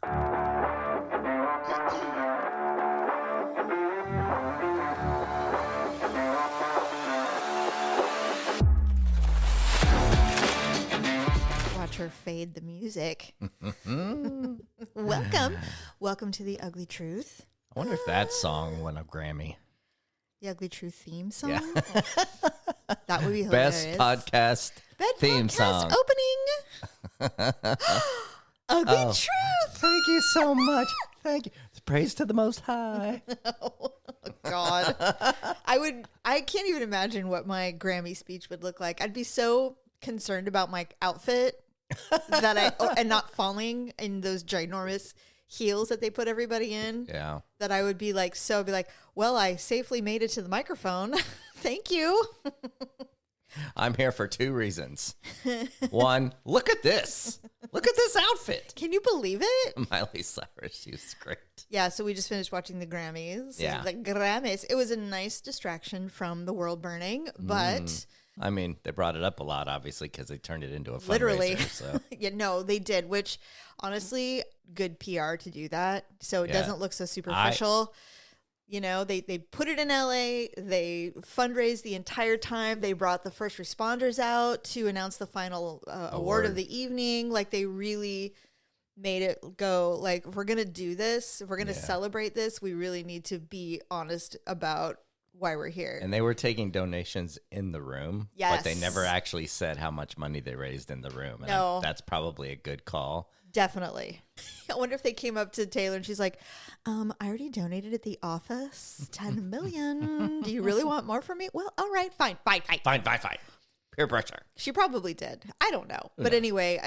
Watch her fade the music. Welcome to the Ugly Truth. I wonder if that song won a Grammy. The Ugly Truth theme song? Yeah. That would be hilarious. Best podcast theme song. Opening. Ugly Truth. Thank you so much. Thank you. Praise to the Most High. Oh, God. I can't even imagine what my Grammy speech would look like. I'd be so concerned about my outfit and not falling in those ginormous heels that they put everybody in. Yeah. That I would be like, well, I safely made it to the microphone. Thank you. I'm here for two reasons. One, look at this. Look at this outfit. Can you believe it? Miley Cyrus, she was great. Yeah, so we just finished watching the Grammys. Yeah. The Grammys. It was a nice distraction from the world burning, but... I mean, they brought it up a lot, obviously, because they turned it into a fundraiser. Literally. So. Yeah, no, they did, which, honestly, good PR to do that, so it doesn't look so superficial. They put it in LA. They fundraised the entire time. They brought the first responders out to announce the final award of the evening. Like, they really made it go, like, if we're going to do this, if we're going to celebrate this, we really need to be honest about why we're here. And they were taking donations in the room. Yes. But they never actually said how much money they raised in the room. And No. that's probably a good call. Definitely. I wonder if they came up to Taylor and she's like, I already donated at the office $10 million. Do you really want more from me? Well, all right, fine. Fine. Peer pressure. She probably did. I don't know. But anyway,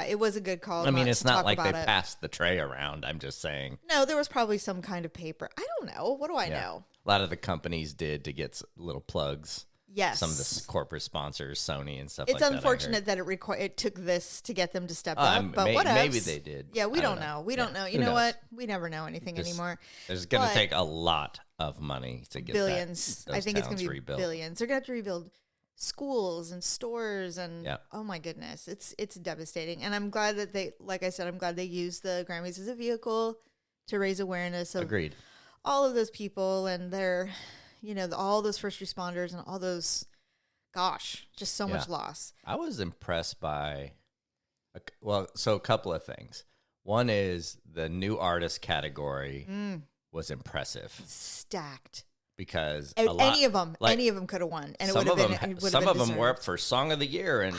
it was a good call. I mean, it's not like they passed the tray around. I'm just saying. No, there was probably some kind of paper. I don't know. What do I know? A lot of the companies did to get little plugs. Yes. Some of the corporate sponsors, Sony and stuff it's like that. It's unfortunate that it took this to get them to step up, but what else? Maybe they did. Yeah, we don't know. We don't know. You know what? We never know anything anymore. There's going to take a lot of money to get billions. those I think it's going to be rebuilt. Billions. They're going to have to rebuild schools and stores and oh my goodness, it's devastating. And I'm glad that I'm glad they used the Grammys as a vehicle to raise awareness of Agreed. all of those people and their, all those first responders and all those, just so much loss. I was impressed by, a couple of things. One is the new artist category was impressive. Stacked. Because any of them could have won, and some of them were up for Song of the Year, and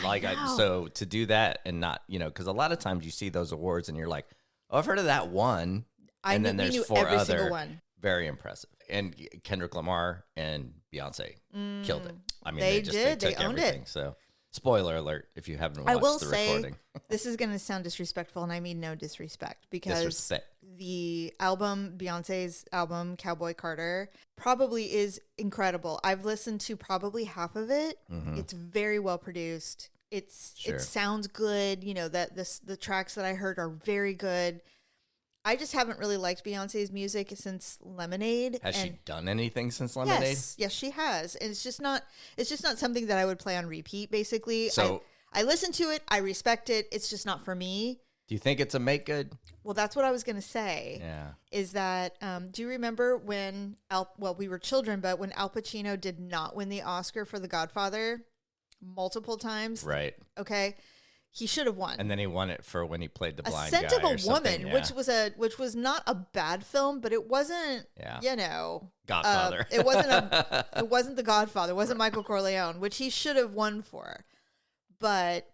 so to do that and not, because a lot of times you see those awards and you're like, oh, I've heard of that one, and then there's four other very impressive, and Kendrick Lamar and Beyonce killed it. I mean, they took owned everything. it. So spoiler alert if you haven't watched the recording. This is going to sound disrespectful, and I mean no disrespect, because the album, Beyonce's album, Cowboy Carter, probably is incredible. I've listened to probably half of it. Mm-hmm. It's very well produced. It sounds good. The tracks that I heard are very good. I just haven't really liked Beyonce's music since Lemonade. Has she done anything since Lemonade? Yes, she has. And it's just not something that I would play on repeat, basically. So I listen to it, I respect it. It's just not for me. Do you think it's a make good? Well, that's what I was going to say. Yeah. Is that, do you remember when, we were children, but when Al Pacino did not win the Oscar for The Godfather multiple times? Right. Okay. He should have won. And then he won it for when he played the blind guy. A Scent of a Woman, yeah. which was not a bad film, but it wasn't, Godfather. It wasn't The Godfather. It wasn't Michael Corleone, which he should have won for. But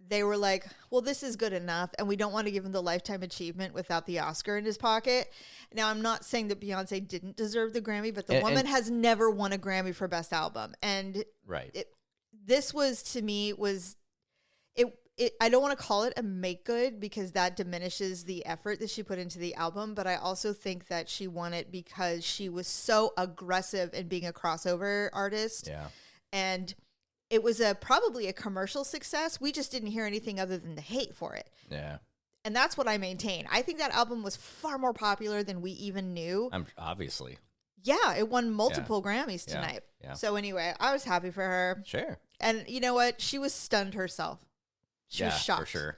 they were like, well, this is good enough, and we don't want to give him the Lifetime Achievement without the Oscar in his pocket. Now, I'm not saying that Beyonce didn't deserve the Grammy, but the woman has never won a Grammy for Best Album. And this was, to me, I don't want to call it a make good because that diminishes the effort that she put into the album, but I also think that she won it because she was so aggressive in being a crossover artist. Yeah. And it was probably a commercial success. We just didn't hear anything other than the hate for it. Yeah. And that's what I maintain. I think that album was far more popular than we even knew. Obviously. Yeah, it won multiple Grammys tonight. Yeah. So anyway, I was happy for her. Sure. And you know what? She was stunned herself. She was shocked. For sure.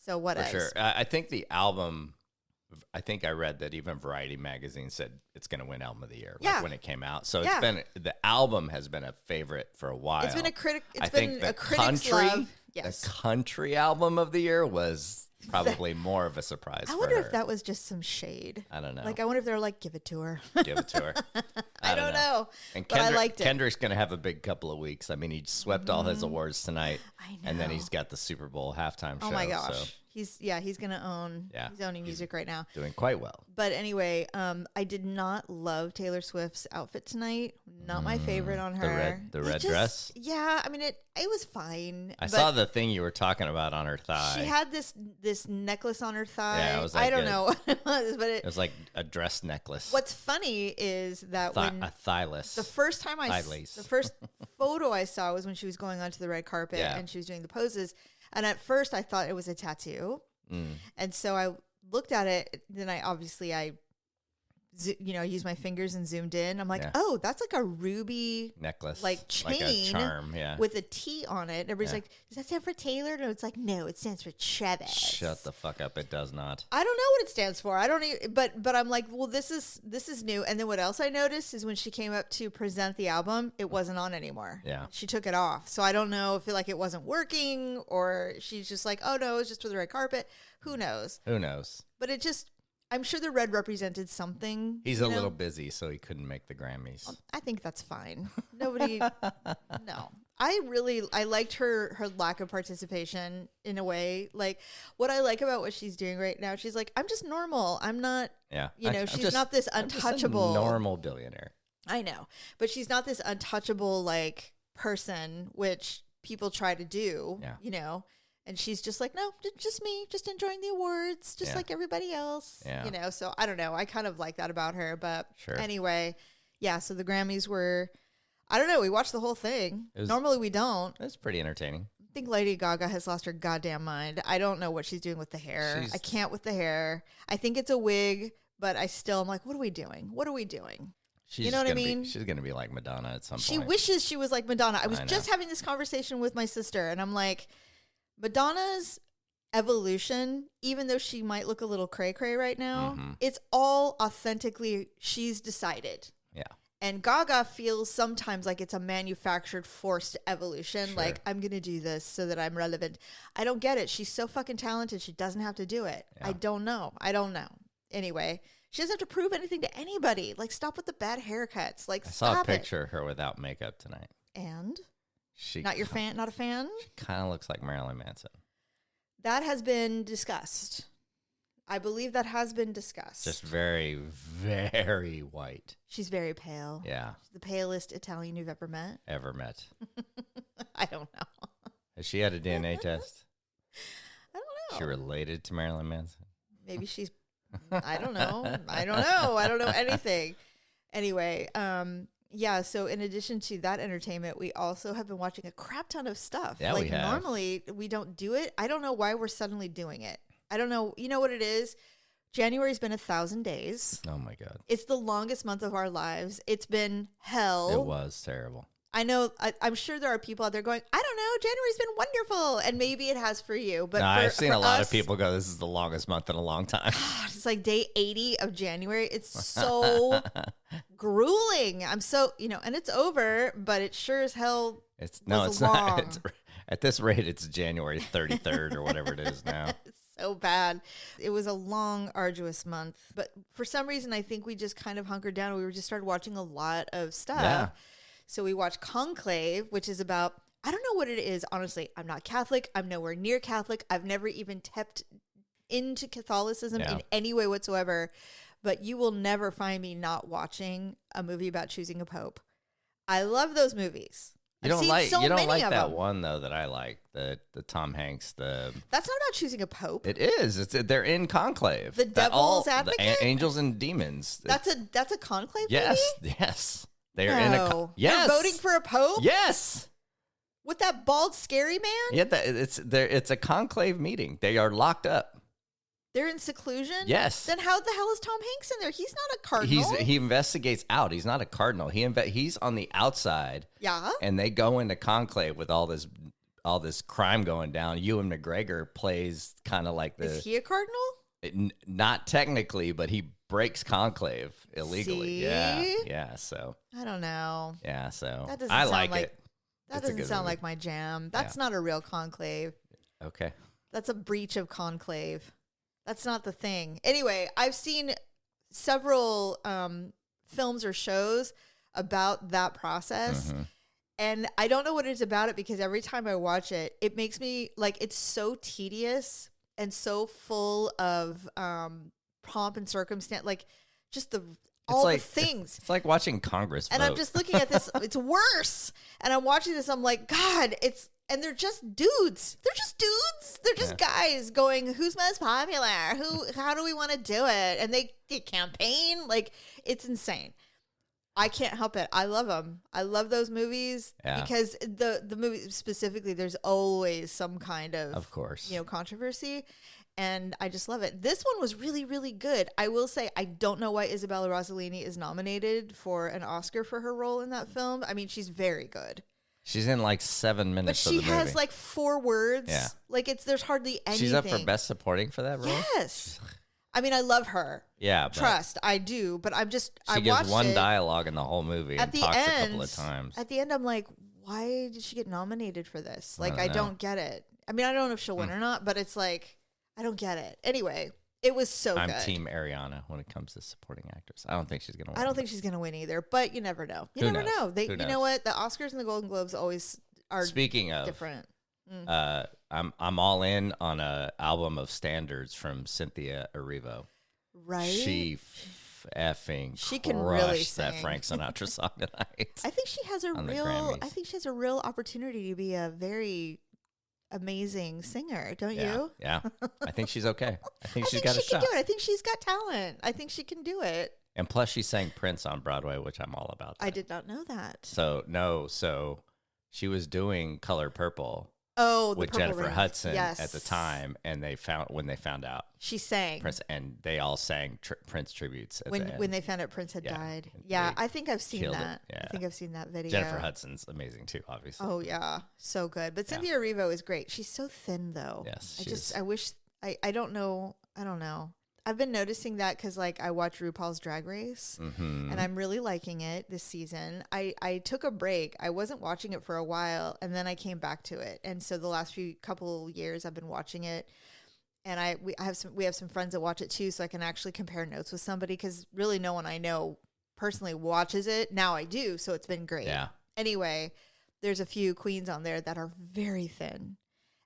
So what else? For sure. I think the album I think I read that even Variety magazine said it's going to win album of the year when it came out. So the album has been a favorite for a while. It's been a critic. I think the country album of the year was probably more of a surprise. I wonder if that was just some shade. I don't know. Like, I wonder if they're like, give it to her. Give it to her. I don't know. And but I liked it. Kendrick's going to have a big couple of weeks. I mean, he swept all his awards tonight. I know. And then he's got the Super Bowl halftime show. Oh my gosh. So. He's going to own. Yeah. He's owning music right now. Doing quite well. But anyway, I did not love Taylor Swift's outfit tonight. Not my favorite on her. The red dress? Yeah. I mean, it was fine. I saw the thing you were talking about on her thigh. She had this necklace on her thigh. Yeah, it was I don't know what it was, but it was like a dress necklace. What's funny is that when a thighless. The first time the first photo I saw was when she was going onto the red carpet and she was doing the poses. And at first I thought it was a tattoo. And so I looked at it. Then I used my fingers and zoomed in. I'm like, oh, that's like a ruby necklace, like chain, like a charm, with a T on it. And everybody's like, does that stand for Taylor? No, it's like, no, it stands for Travis. Shut the fuck up! It does not. I don't know what it stands for. I don't even, but I'm like, well, this is new. And then what else I noticed is when she came up to present the album, it wasn't on anymore. Yeah, she took it off. So I don't know if it wasn't working or she's just like, oh no, it's just for the red carpet. Who knows? Who knows? But it just. I'm sure the red represented something. He's a little busy, so he couldn't make the Grammys. I think that's fine. Nobody, no. I liked her lack of participation in a way. Like, what I like about what she's doing right now, she's like, I'm just normal. I'm not, she's not this untouchable. I'm just a normal billionaire. I know. But she's not this untouchable, like, person, which people try to do, And she's just like, no, just me, just enjoying the awards, just like everybody else, So I don't know. I kind of like that about her. But anyway, so the Grammys were, I don't know. We watched the whole thing. Normally we don't. It's pretty entertaining. I think Lady Gaga has lost her goddamn mind. I don't know what she's doing with the hair. I can't with the hair. I think it's a wig, but I'm like, what are we doing? What are we doing? You know what I mean? She's going to be like Madonna at some point. She wishes she was like Madonna. I was just having this conversation with my sister, and I'm like, Madonna's evolution, even though she might look a little cray-cray right now, it's all authentically she's decided. Yeah. And Gaga feels sometimes like it's a manufactured, forced evolution. Sure. Like, I'm going to do this so that I'm relevant. I don't get it. She's so fucking talented. She doesn't have to do it. Yeah. I don't know. Anyway, she doesn't have to prove anything to anybody. Like, stop with the bad haircuts. Like, I saw a picture of her without makeup tonight. And? Not a fan? She kind of looks like Marilyn Manson. That has been discussed. I believe that has been discussed. Just very, very white. She's very pale. Yeah. She's the palest Italian you've ever met. I don't know. Has she had a DNA test? I don't know. She related to Marilyn Manson? Maybe she's, I don't know. I don't know anything. Anyway, so in addition to that entertainment, we also have been watching a crap ton of stuff. Yeah, we have. Normally, we don't do it. I don't know why we're suddenly doing it. I don't know. You know what it is? January's been 1,000 days. Oh, my God. It's the longest month of our lives. It's been hell. It was terrible. I know. I'm sure there are people out there going, I don't know, January's been wonderful. And maybe it has for you. But I've seen a lot of people go, this is the longest month in a long time. It's like day 80 of January. It's so grueling. I'm so, and it's over, but it sure as hell it's not. At this rate, it's January 33rd or whatever it is now. It's so bad. It was a long, arduous month. But for some reason, I think we just kind of hunkered down. We just started watching a lot of stuff. Yeah. So we watched Conclave, which is about, I don't know what it is. Honestly, I'm not Catholic. I'm nowhere near Catholic. I've never even tapped into Catholicism in any way whatsoever. But you will never find me not watching a movie about choosing a pope. I love those movies. You don't like that one though that I like, the Tom Hanks. That's not about choosing a pope. It is. They're in Conclave. The Devil's Advocate. Angels and Demons. That's a Conclave movie? Yes. They're in a yes. They're voting for a pope? Yes. With that bald, scary man? Yeah, it's a conclave meeting. They are locked up. They're in seclusion? Yes. Then how the hell is Tom Hanks in there? He's not a cardinal. He investigates out. He's not a cardinal. He's on the outside. Yeah. And they go into conclave with all this crime going down. Ewan McGregor plays kind of like the. Is he a cardinal? not technically, but he breaks Conclave illegally. See? Yeah. So I don't know. Yeah, so That doesn't I sound like like it. That doesn't sound like my jam. That's not a real conclave. Okay. That's a breach of conclave. That's not the thing. Anyway, I've seen several films or shows about that process. Mm-hmm. And I don't know what it's about it because every time I watch it, it makes me like it's so tedious and so full of pomp and circumstance, like just all the things. It's like watching Congress vote. And I'm just looking at this, it's worse. And I'm watching this, I'm like, God, and they're just dudes. They're just dudes. They're just guys going, who's most popular? How do we want to do it? And they campaign. Like, it's insane. I can't help it. I love them. I love those movies because the movie specifically, there's always some kind of course, controversy. And I just love it. This one was really, really good. I will say, I don't know why Isabella Rossellini is nominated for an Oscar for her role in that film. I mean, she's very good. She's in like 7 minutes of the movie. But she has like 4 words. Yeah. Like there's hardly anything. She's up for Best Supporting for that role? Yes. I mean, I love her. Yeah. Trust, I do. But I'm just, she gives one dialogue in the whole movie and talks a couple of times. At the end, I'm like, why did she get nominated for this? Like, I don't get it. I mean, I don't know if she'll win or not, but it's like, I don't get it. Anyway, it was so good. I'm Team Ariana when it comes to supporting actress. I don't think she's going to win. I don't think she's going to win either, but you never know. You never know. You know what? The Oscars and the Golden Globes always are different. I'm all in on an album of standards from Cynthia Erivo. Right? She can really sing that Frank Sinatra song tonight. I think she has a real opportunity to be a very amazing singer, don't you? Yeah. I think she's okay. I think she's got a shot. Can do it. I think she's got talent. I think she can do it. And plus she sang Prince on Broadway, which I'm all about. I did not know that. So she was doing Color Purple. With Jennifer Hudson at the time, and when they found out she sang Prince, and they all sang Prince tributes at the end. When they found out Prince had died. Yeah, I think I've seen that. Yeah. I think I've seen that video. Jennifer Hudson's amazing too, obviously. Oh yeah, so good. But Cynthia Erivo is great. She's so thin though. Yes, I wish I don't know. I've been noticing that because like I watch RuPaul's Drag Race and I'm really liking it this season. I took a break. I wasn't watching it for a while and then I came back to it. And so the last couple years I've been watching it, and we have some friends that watch it too, so I can actually compare notes with somebody because really no one I know personally watches it. Now I do, so it's been great. Yeah. Anyway, there's a few queens on there that are very thin.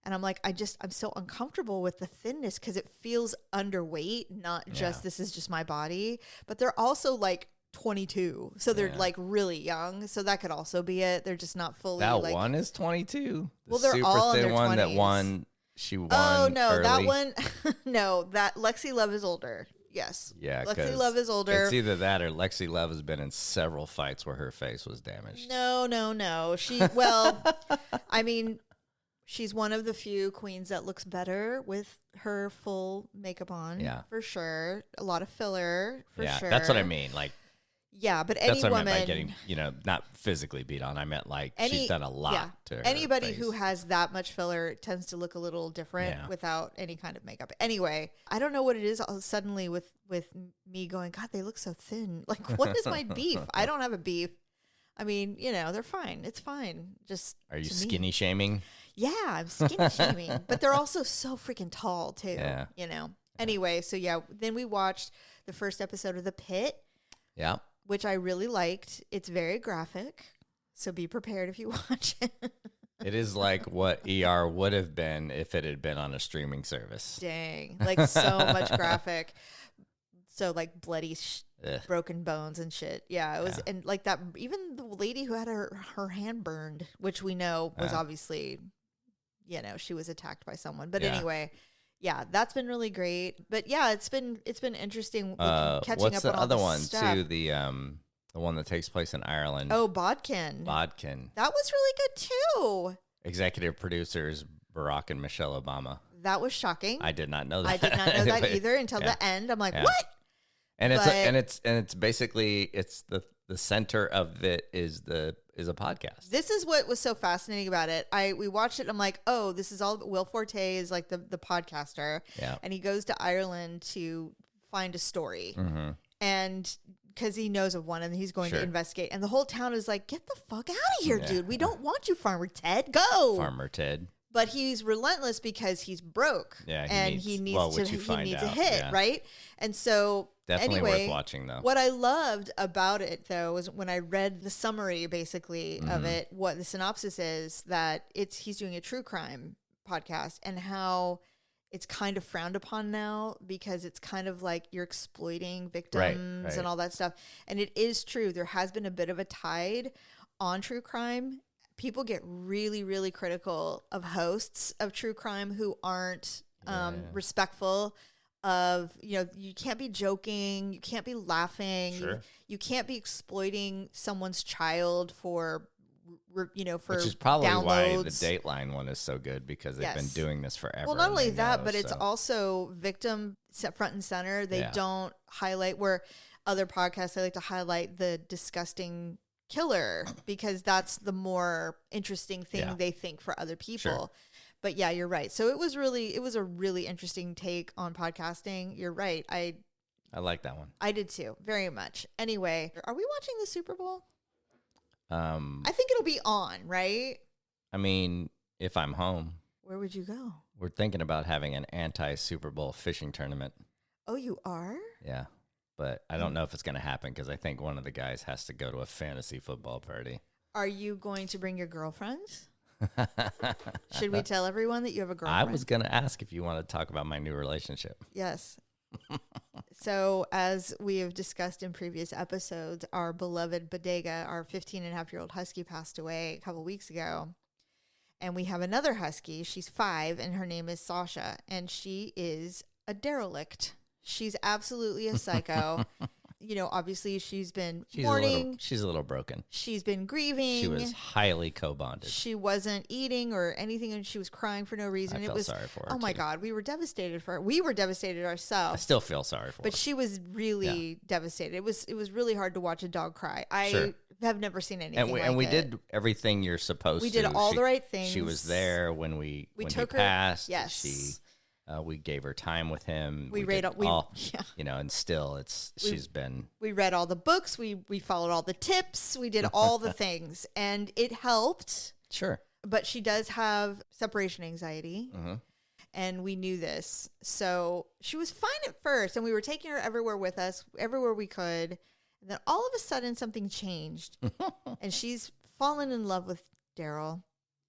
And I'm like, I'm so uncomfortable with the thinness because it feels underweight, not just this is just my body. But they're also like 22. So they're like really young. So that could also be it. They're just not fully. That one is 22. Well, they're super all thin in their one 20s. That won. She won. Oh, no. Early. That one. No, that Lexi Love is older. Yes. Yeah. Lexi Love is older. It's either that or Lexi Love has been in several fights where her face was damaged. No. I mean, she's one of the few queens that looks better with her full makeup on. Yeah. For sure. A lot of filler, for sure. That's what I mean. Like, yeah, but that's what I meant by getting, not physically beat on. I meant like she's done a lot to her Anybody face. who has that much filler tends to look a little different without any kind of makeup. Anyway, I don't know what it is suddenly with me going, God, they look so thin. Like, what is my beef? I don't have a beef. I mean, they're fine. It's fine. Just are you skinny shaming? Yeah, I'm skinny shaming. But they're also so freaking tall too. Yeah. Anyway, so then we watched the first episode of The Pit. Yeah. Which I really liked. It's very graphic, so be prepared if you watch it. It is like what ER would have been if it had been on a streaming service. Dang, like so much graphic. So like bloody, broken bones and shit. Yeah, it was, and like that. Even the lady who had her hand burned, which we know was obviously, she was attacked by someone. But anyway. Yeah, that's been really great. But yeah, it's been interesting catching what's up the on all other this one stuff. Too? The one that takes place in Ireland. Oh, Bodkin. That was really good too. Executive producers Barack and Michelle Obama. That was shocking. I did not know that. I did not know that either until the end. I'm like, what? And it's basically the center of it is a podcast. This is what was so fascinating about it. We watched it. I'm like, oh, this is all. Will Forte is like the podcaster, and he goes to Ireland to find a story, and because he knows of one, and he's going to investigate. And the whole town is like, get the fuck out of here, dude. We don't want you, Farmer Ted. Go, Farmer Ted. But he's relentless because he's broke. Yeah, he needs a hit, right? And so definitely worth watching, though. What I loved about it, though, was when I read the summary, basically, of it, what the synopsis is, that he's doing a true crime podcast, and how it's kind of frowned upon now because it's kind of like you're exploiting victims and all that stuff. And it is true. There has been a bit of a tide on true crime. People get really, really critical of hosts of true crime who aren't respectful of, you can't be joking, you can't be laughing, you can't be exploiting someone's child for which is probably downloads. Why the Dateline one is so good, because they've been doing this forever. Well, not only that, but it's also victim front and center. They don't highlight, where other podcasts, they like to highlight the disgusting killer because that's the more interesting thing they think for other people. But yeah, you're right. So it was a really interesting take on podcasting. You're right. I like that one. I did too, very much. Anyway, are we watching the Super Bowl? I think it'll be on, right? I mean, if I'm home. Where would you go? We're thinking about having an anti-Super Bowl fishing tournament. Oh, you are? Yeah. But I don't know if it's going to happen because I think one of the guys has to go to a fantasy football party. Are you going to bring your girlfriends? Should we tell everyone that you have a girlfriend? I was going to ask if you want to talk about my new relationship. Yes. So as we have discussed in previous episodes, our beloved Bodega, our 15-and-a-half-year-old husky, passed away a couple weeks ago. And we have another husky. She's 5, and her name is Sasha. And she is a derelict. She's absolutely a psycho. Obviously she's been mourning. She's a little broken. She's been grieving. She was highly co-bonded. She wasn't eating or anything, and she was crying for no reason. I felt sorry for her. Oh my God, we were devastated for her. We were devastated ourselves. I still feel sorry for her. But she was really devastated. It was really hard to watch a dog cry. I have never seen anything like it. And we did everything you're supposed to. We did all the right things. She was there when we took he passed. Yes. We gave her time with him. We read all, and still she's been. We read all the books. We followed all the tips. We did all the things, and it helped. Sure. But she does have separation anxiety, and we knew this. So she was fine at first, and we were taking her everywhere with us, everywhere we could. And then all of a sudden, something changed, and she's fallen in love with Daryl,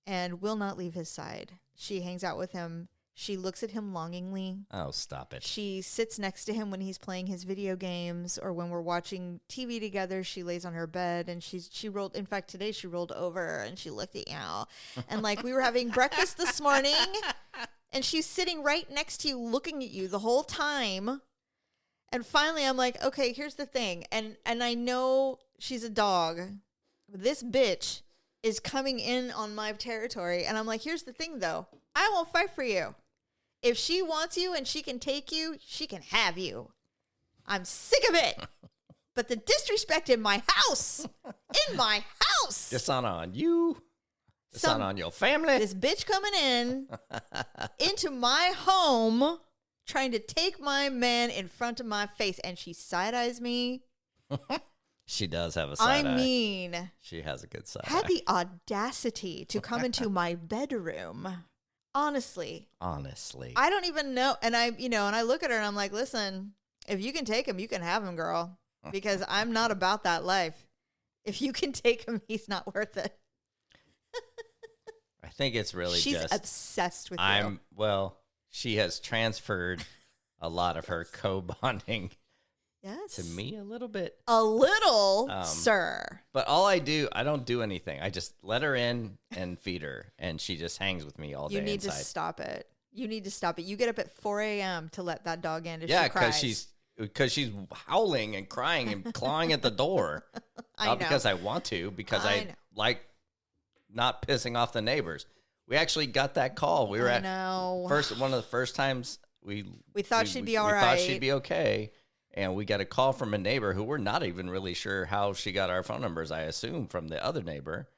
and will not leave his side. She hangs out with him. She looks at him longingly. Oh, stop it. She sits next to him when he's playing his video games, or when we're watching TV together. She lays on her bed, and she rolled. In fact, today she rolled over and she looked at you. And like, we were having breakfast this morning, and she's sitting right next to you, looking at you the whole time. And finally, I'm like, okay, here's the thing. And I know she's a dog. This bitch is coming in on my territory. And I'm like, here's the thing, though. I won't fight for you. If she wants you and she can take you, she can have you. I'm sick of it. But the disrespect in my house, Dishonor on you. Dishonor on your family. This bitch coming in into my home, trying to take my man in front of my face, and she side-eyes me. She does have a side eye. I mean, she has a good side had the audacity to come into my bedroom. Honestly. I don't even know. And I look at her and I'm like, listen, if you can take him, you can have him, girl. Because I'm not about that life. If you can take him, he's not worth it. I think it's really She's obsessed with you. Well, she has transferred a lot of her co-bonding to me a little bit. A little, sir. But I don't do anything. I just let her in and feed her, and she just hangs with me all day. You need to stop it. You get up at 4 a.m. to let that dog in if she cries. Because she's howling and crying and clawing at the door. Not because I want to, because I like not pissing off the neighbors. We actually got that call. We were one of the first times we thought she'd be all right. We thought she'd be okay. And we got a call from a neighbor who we're not even really sure how she got our phone numbers, I assume from the other neighbor,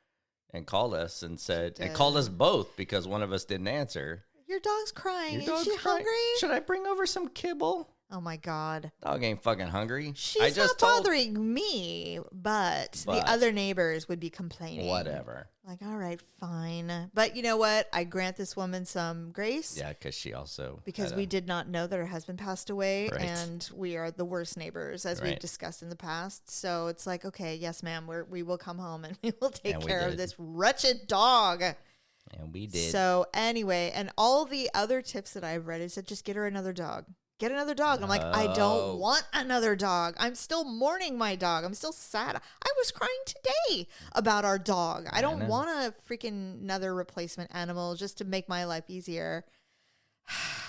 and called us and said, and called us both because one of us didn't answer. Your dog's crying. Is she hungry? Should I bring over some kibble? Oh, my God. Dog ain't fucking hungry. She's not bothering me, but the other neighbors would be complaining. Whatever. Like, all right, fine. But you know what? I grant this woman some grace. Yeah, because she also... Because we did not know that her husband passed away, right. And we are the worst neighbors, as we've discussed in the past. So it's like, okay, yes, ma'am, we will come home and we will take care of this wretched dog. And we did. So anyway, and all the other tips that I've read is that just get her another dog. Get another dog. I'm like, I don't want another dog. I'm still mourning my dog. I'm still sad. I was crying today about our dog. I don't want a freaking another replacement animal just to make my life easier.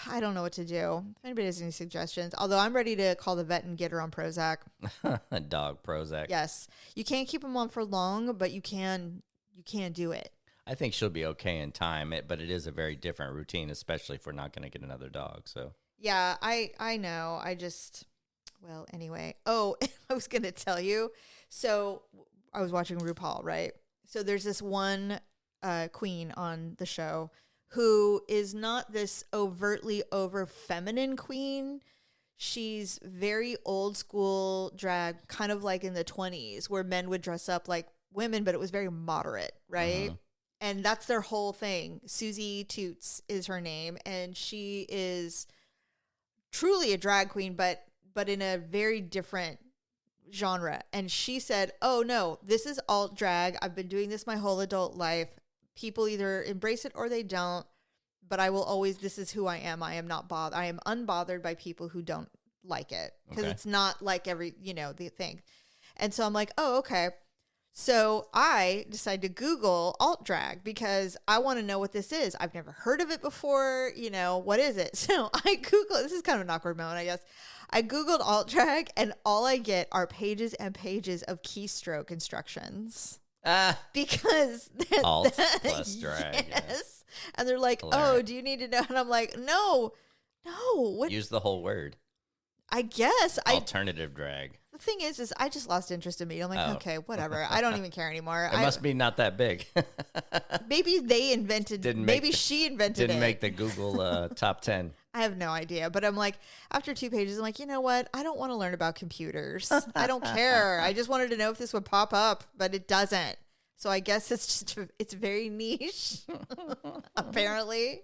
I don't know what to do. If anybody has any suggestions, although I'm ready to call the vet and get her on Prozac. Dog Prozac. Yes. You can't keep them on for long, but you can do it. I think she'll be okay in time, but it is a very different routine, especially if we're not going to get another dog. So. Yeah, I know. Well, anyway. Oh, I was going to tell you. So I was watching RuPaul, right? So there's this one queen on the show who is not this overtly over feminine queen. She's very old school drag, kind of like in the 20s where men would dress up like women, but it was very moderate, right? And that's their whole thing. Susie Toots is her name, and she is truly a drag queen, but in a very different genre. And she said, oh no, this is alt drag. I've been doing this my whole adult life. People either embrace it or they don't, but I will always, this is who I am. I am not bothered. I am unbothered by people who don't like it because it's not like the thing. And so I'm like, oh, okay. So I decided to Google alt drag because I want to know what this is. I've never heard of it before. What is it? So I Googled, this is kind of an awkward moment, I guess. I Googled alt drag and all I get are pages and pages of keystroke instructions. Because alt plus drag. Yes. And they're like, hilarious. Oh, do you need to know? And I'm like, no. What? Use the whole word. I guess. Alternative drag. The thing is I just lost interest in me. I'm like, okay, whatever. I don't even care anymore. It must be not that big. Maybe they invented. She invented it. Didn't make the Google top 10. I have no idea. But I'm like, after 2 pages, I'm like, you know what? I don't want to learn about computers. I don't care. I just wanted to know if this would pop up, but it doesn't. So I guess it's very niche, apparently.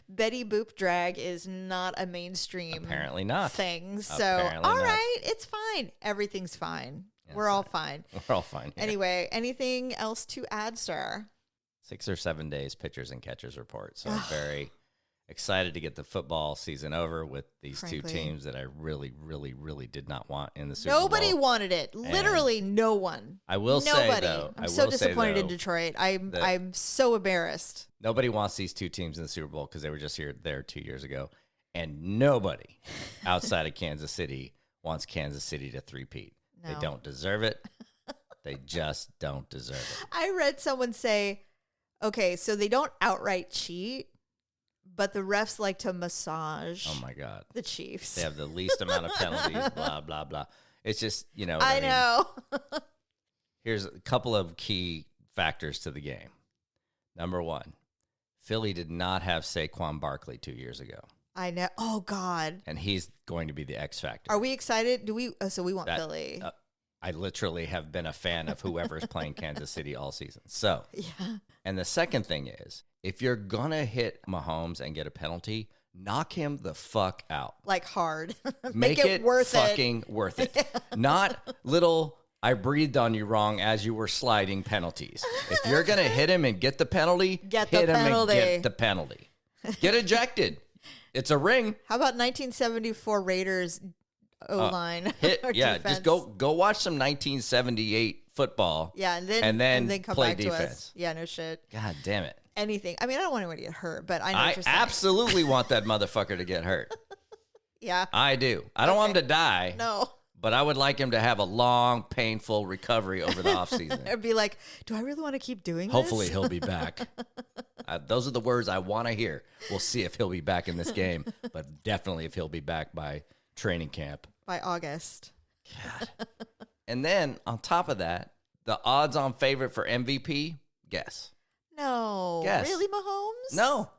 Betty Boop drag is not a mainstream apparently not thing. So all right, it's fine. Everything's fine. Yes, we're all fine. We're all fine. Here. Anyway, anything else to add, sir? 6 or 7 days pitchers and catchers report. So I'm very excited to get the football season over with these two teams that I really, really, really did not want in the Super Bowl. Nobody wanted it. Literally no one. I will say, though. I'm so disappointed in Detroit. I'm so embarrassed. Nobody wants these two teams in the Super Bowl because they were just there 2 years ago. And nobody outside of Kansas City wants Kansas City to three-peat. No. They don't deserve it. They just don't deserve it. I read someone say, okay, so they don't outright cheat, but the refs like to massage. Oh my God. The Chiefs. They have the least amount of penalties, blah, blah, blah. It's just, I know. Here's a couple of key factors to the game. Number one, Philly did not have Saquon Barkley 2 years ago. I know. Oh God. And he's going to be the X factor. Are we excited? Do we? So we want Philly. I literally have been a fan of whoever's playing Kansas City all season. So, yeah. And the second thing is, if you're going to hit Mahomes and get a penalty, knock him the fuck out. Like hard. Make it worth fucking worth it. Not little, I breathed on you wrong as you were sliding penalties. If you're going to hit him and get the penalty, hit him and get the penalty. Get ejected. It's a ring. How about 1974 Raiders O-line? Just go watch some 1978 football. Yeah, and then come play back defense. To us. Yeah, no shit. God damn it. Anything. I mean, I don't want anyone to get hurt, but I know what you're saying. Absolutely want that motherfucker to get hurt. Yeah. I do. I don't want him to die. No. But I would like him to have a long, painful recovery over the offseason. I'd be like, do I really want to keep doing Hopefully this? he'll be back. Those are the words I want to hear. We'll see if he'll be back in this game, but definitely if he'll be back by training camp. by August. God. And then on top of that, the odds-on favorite for MVP, guess. No. Guess. Really, Mahomes? No.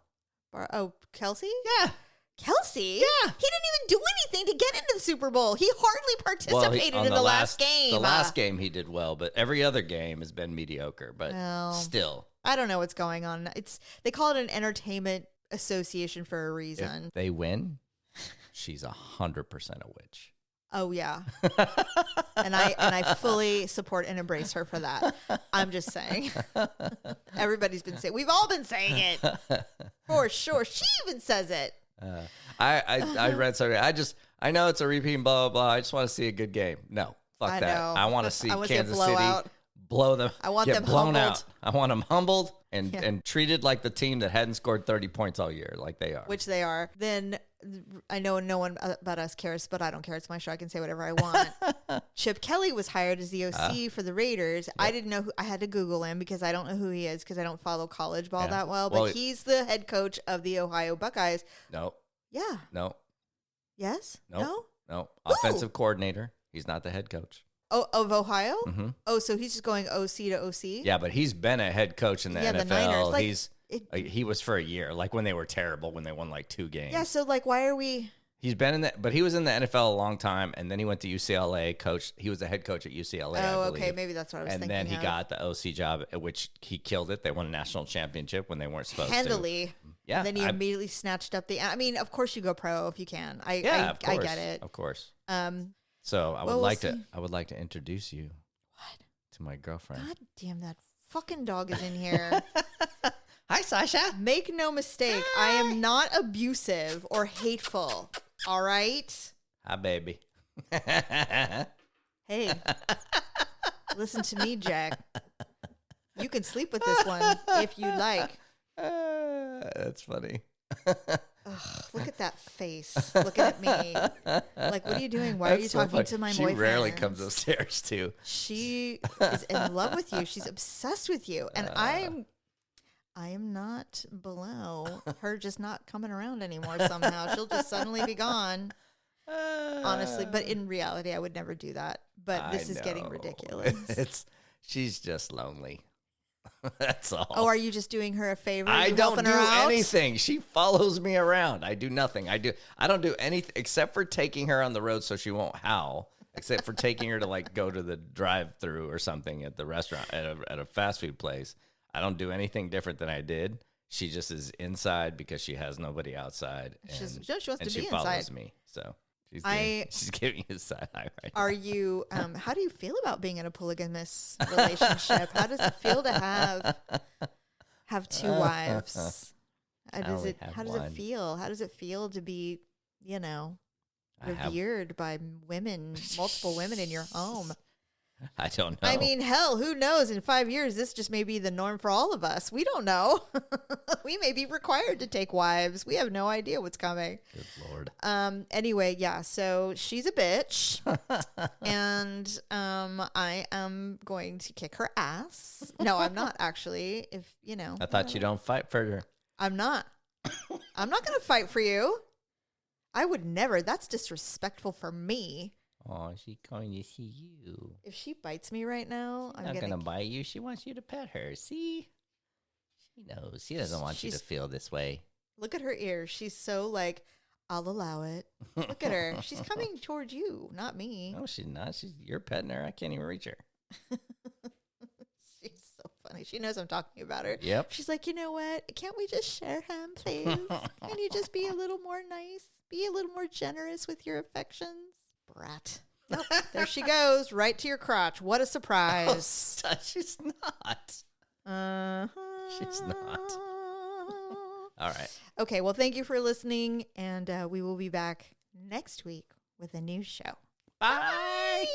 Kelsey? Yeah. Kelsey? Yeah. He didn't even do anything to get into the Super Bowl. He hardly participated in the last game. The last game he did well, but every other game has been mediocre. But still. I don't know what's going on. They call it an entertainment association for a reason. If they win, she's 100% a witch. Oh yeah. and I fully support and embrace her for that. I'm just saying. Everybody's been saying, we've all been saying it. For sure. She even says it. I read something. I know it's a repeat and blah, blah, blah. I just want to see a good game. No, fuck that. I want to see Kansas City blow them. I want get them blown humbled. out. I want them humbled and treated like the team that hadn't scored 30 points all year, like they are. Which they are. Then I know no one about us cares, but I don't care. It's my show. I can say whatever I want. Chip Kelly was hired as the OC for the Raiders. Yep. I didn't know I had to Google him because I don't know who he is because I don't follow college ball that well. But he's the head coach of the Ohio Buckeyes. No. Yeah. No. Yes? No. No. Offensive coordinator. He's not the head coach. Oh, of Ohio? Mm-hmm. Oh, so he's just going OC to OC? Yeah, but he's been a head coach in the NFL. The Niners. He was for a year, like when they were terrible, when they won like 2 games. Yeah, so like why are we... He's been but he was in the NFL a long time, and then he went to UCLA. He was the head coach at UCLA. Oh, okay, maybe that's what I was thinking. And then he got the OC job, at which he killed it. They won a national championship when they weren't supposed handily. To. Yeah, and then he immediately snatched up the. I mean, of course you go pro if you can. I get it. Of course. So I would like to introduce you. What? To my girlfriend. God damn, that fucking dog is in here. Hi, Sasha. Make no mistake, I am not abusive or hateful. All right? Hi, baby. Hey, listen to me, Jack. You can sleep with this one if you like. That's funny. Ugh, look at that face. Looking at me. Like, what are you doing? Why are you talking to my boyfriend? She rarely comes upstairs, too. She is in love with you. She's obsessed with you. And I am not below her just not coming around anymore somehow. She'll just suddenly be gone. Honestly, but in reality, I would never do that. But this is getting ridiculous. She's just lonely. That's all. Oh, are you just doing her a favor? I don't do anything. She follows me around. I do nothing. I don't do anything except for taking her on the road so she won't howl. Except for taking her to like go to the drive-through or something at the restaurant at a fast food place. I don't do anything different than I did. She just is inside because she has nobody outside. She wants to be inside. She follows me. So she's giving you a side eye right now. Are you, how do you feel about being in a polygamous relationship? How does it feel to have 2 wives? How does it feel? How does it feel to be, revered by women, multiple women in your home? I don't know. I mean, hell, who knows? In 5 years, this just may be the norm for all of us. We don't know. We may be required to take wives. We have no idea what's coming. Good Lord. Anyway, yeah. So she's a bitch, and I am going to kick her ass. No, I'm not actually. I thought you don't fight for her. I'm not. I'm not going to fight for you. I would never. That's disrespectful for me. Oh, she's going to see you. If she bites me right now, I'm not going to bite you. She wants you to pet her. See? She knows. She doesn't want you to feel this way. Look at her ears. She's so like, I'll allow it. Look at her. She's coming towards you, not me. No, she's not. You're petting her. I can't even reach her. She's so funny. She knows I'm talking about her. Yep. She's like, you know what? Can't we just share him, please? Can you just be a little more nice? Be a little more generous with your affections? Brat. Nope. There she goes, right to your crotch. What a surprise. Oh, she's not. She's not. All right. Okay, well, thank you for listening, and we will be back next week with a new show. Bye.